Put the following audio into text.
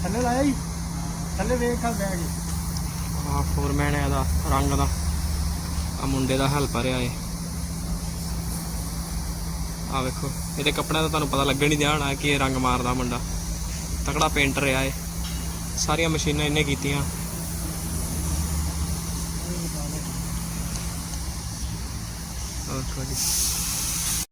ਥੱਲੇ ਲਾਇਆ ਜੀ ਥੱਲੇ ਵੇਖ ਖਾ ਬੈਗ ਆਹ ਫੋਰਮੈਨ ਹੈ ਇਹਦਾ ਰੰਗ ਦਾ ਆ ਮੁੰਡੇ ਦਾ ਹੈਲਪਰ ਆ ਇਹ ਆ ਵੇਖੋ ਇਹਦੇ ਕੱਪੜਿਆਂ ਦਾ ਤੁਹਾਨੂੰ ਪਤਾ ਲੱਗਣ ਹੀ ਦਿਆ ਕਿ ਇਹ ਰੰਗ ਮਾਰਦਾ ਮੁੰਡਾ ਤਕੜਾ ਪੇਂਟਰ ਆ ਇਹ ਸਾਰੀਆਂ ਮਸ਼ੀਨਾਂ ਇਹਨੇ ਕੀਤੀਆਂ ਵੇਖੋ ਜੀ